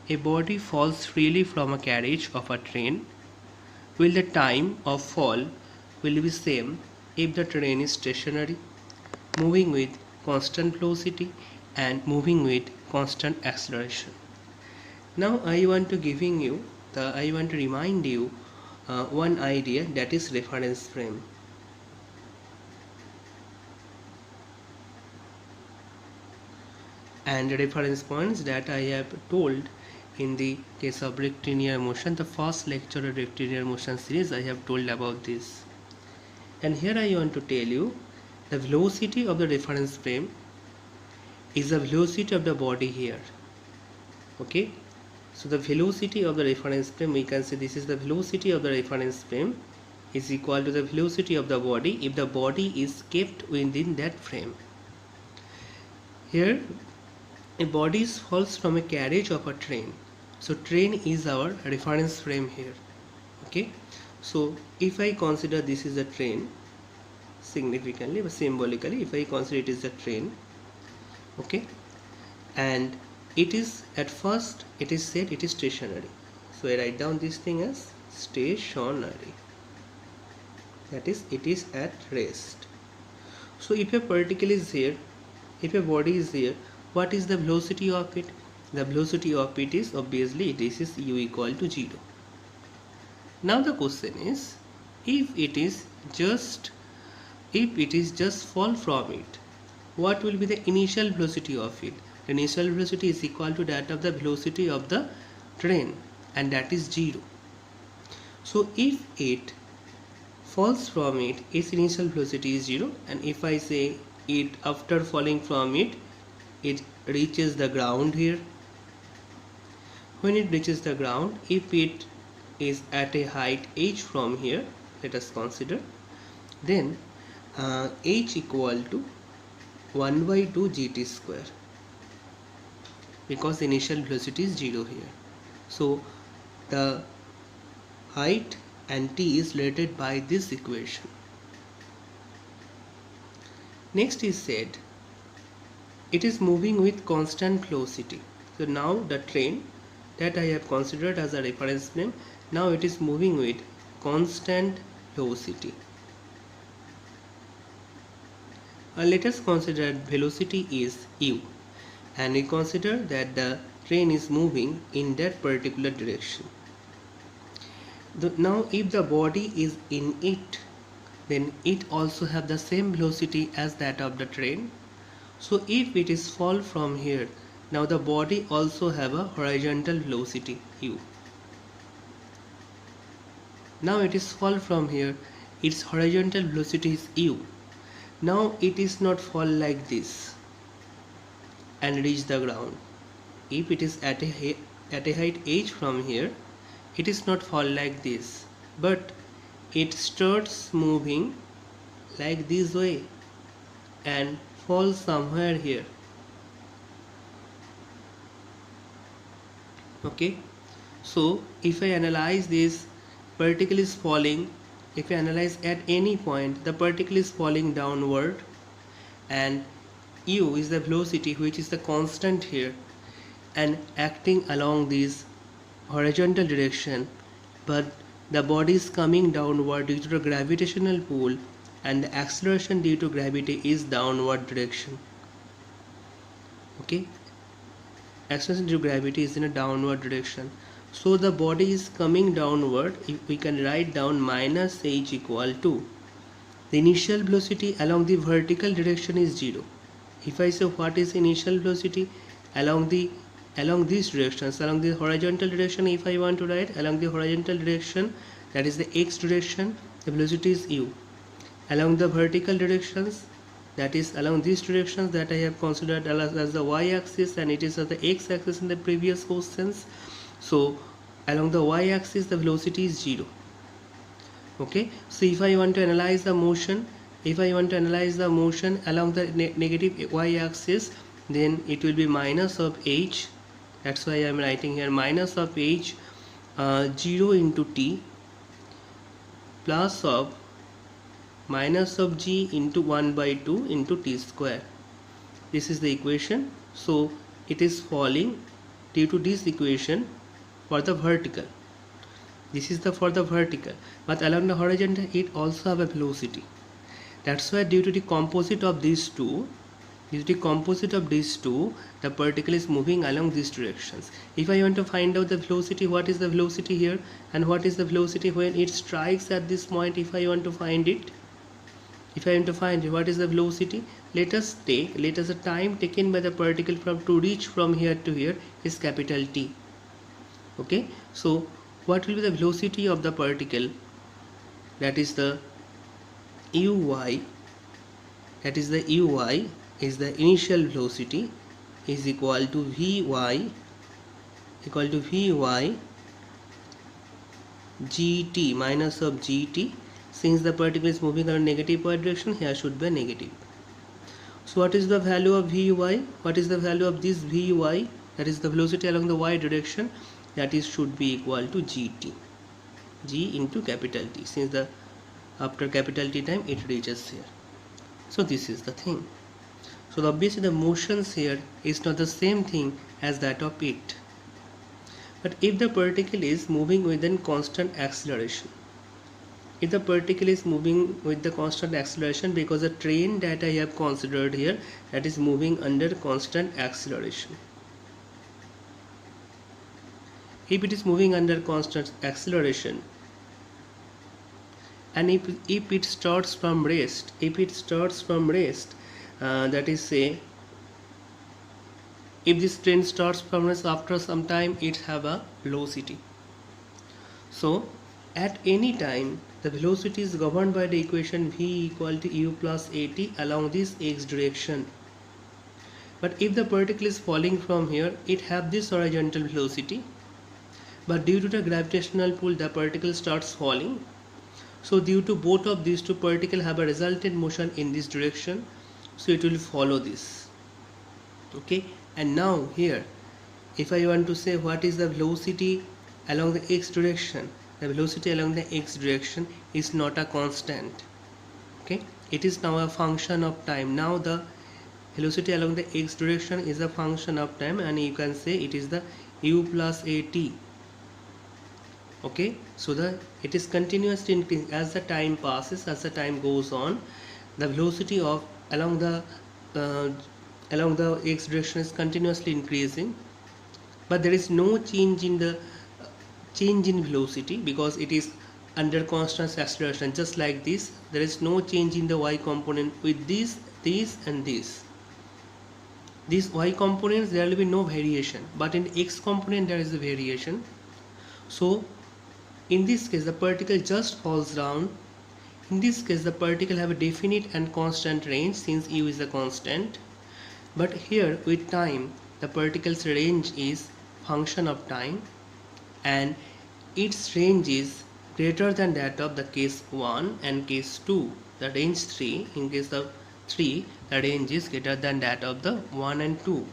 a body falls freely from a carriage of a train, will the time of fall will be same if the train is stationary, moving with constant velocity and moving with constant acceleration. Now I want to remind you one idea, that is reference frame. And reference points that I have told in the case of rectilinear motion, the first lecture of rectilinear motion series, I have told about this. And here I want to tell you the velocity of the reference frame is the velocity of the body here. Okay, so the velocity of the reference frame, we can say this is the velocity of the reference frame is equal to the velocity of the body if the body is kept within that frame. Here a body falls from a carriage of a train, so train is our reference frame here. Okay, so if I consider this is a train, significantly but symbolically, if I consider it is a train, okay, and it is at first it is said it is stationary, so I write down this thing as stationary, that is it is at rest. So if a particle is here, if a body is here, what is the velocity of it? The velocity of it is obviously this is u equal to 0. Now the question is, if it is just fall from it, what will be the initial velocity of it? The initial velocity is equal to that of the velocity of the train, and that is 0. So if it falls from it, its initial velocity is 0, and if I say it after falling from it, it reaches the ground here. When it reaches the ground, if it is at a height h from here, let us consider, then h equal to 1 by 2 gt square, because the initial velocity is 0 here. So the height and t is related by this equation. Next is said it is moving with constant velocity. So now the train that I have considered as a reference frame, now it is moving with constant velocity. Let us consider velocity is u, and we consider that the train is moving in that particular direction. Now if the body is in it, then it also have the same velocity as that of the train. So if it is fall from here, now the body also have a horizontal velocity u. Now it is fall from here, its horizontal velocity is u. Now it is not fall like this and reach the ground. If it is at a height h from here, it is not fall like this, but it starts moving like this way and fall somewhere here. Okay, so if I analyze this, particle is falling, if I analyze at any point, the particle is falling downward, and u is the velocity which is the constant here and acting along this horizontal direction, but the body is coming downward due to the gravitational pull, and the acceleration due to gravity is downward direction. Okay, acceleration due to gravity is in a downward direction, so the body is coming downward. If we can write down minus h equal to the initial velocity along the vertical direction is 0. If I say what is initial velocity along these directions, along the horizontal direction, if I want to write along the horizontal direction, that is the x direction, the velocity is u. Along the vertical directions, that is along these directions that I have considered as the y-axis, and it is as the x-axis in the previous questions. So along the y-axis the velocity is 0. Okay, so if I want to analyze the motion, along the negative y-axis, then it will be minus of h. That's why I am writing here minus of h 0 into t plus of minus of g into 1 by 2 into t square. This is the equation. So it is falling due to this equation for the vertical. This is the for the vertical, but along the horizontal it also have a velocity. That's why due to the composite of these two, the particle is moving along these directions. If I want to find out the velocity, what is the velocity here and what is the velocity when it strikes at this point, if I want to find what is the velocity, let us the time taken by the particle to reach from here to here is capital T. Okay, so what will be the velocity of the particle? That is the uy, is the initial velocity, is equal to vy gt minus of gt. Since the particle is moving in a negative y direction, here should be a negative. So what is the value of vy? What is the value of this vy? That is the velocity along the y direction. That is should be equal to gt, g into capital T, since the after capital T time it reaches here. So this is the thing. So obviously the motions here is not the same thing as that of it. But if the particle is moving with a constant acceleration, because the train that I have considered here, that is moving under constant acceleration. If it is moving under constant acceleration, and if it starts from rest, that is say, if this train starts from rest, after some time it have a velocity. So at any time the velocity is governed by the equation v equal to u plus at along this x direction. But if the particle is falling from here, it have this horizontal velocity, but due to the gravitational pull the particle starts falling. So due to both of these two, particles have a resultant motion in this direction, so it will follow this. Okay, and now here if I want to say what is the velocity along the x direction, the velocity along the x direction is not a constant. Okay, it is now a function of time. Now the velocity along the x direction is a function of time, and you can say it is the u plus at. Okay, so it is continuously increasing as the time passes, as the time goes on. The velocity of along the x direction is continuously increasing, but there is no change in the velocity because it is under constant acceleration. Just like this, there is no change in the y component with this and this. These y components, there will be no variation, but in x component there is a variation. So in this case the particle just falls down. In this case the particle have a definite and constant range since u is a constant, but here with time the particle's range is function of time, and its range is greater than that of the case 1 and case 2. The range 3, in case of 3 the range is greater than that of the 1 and 2.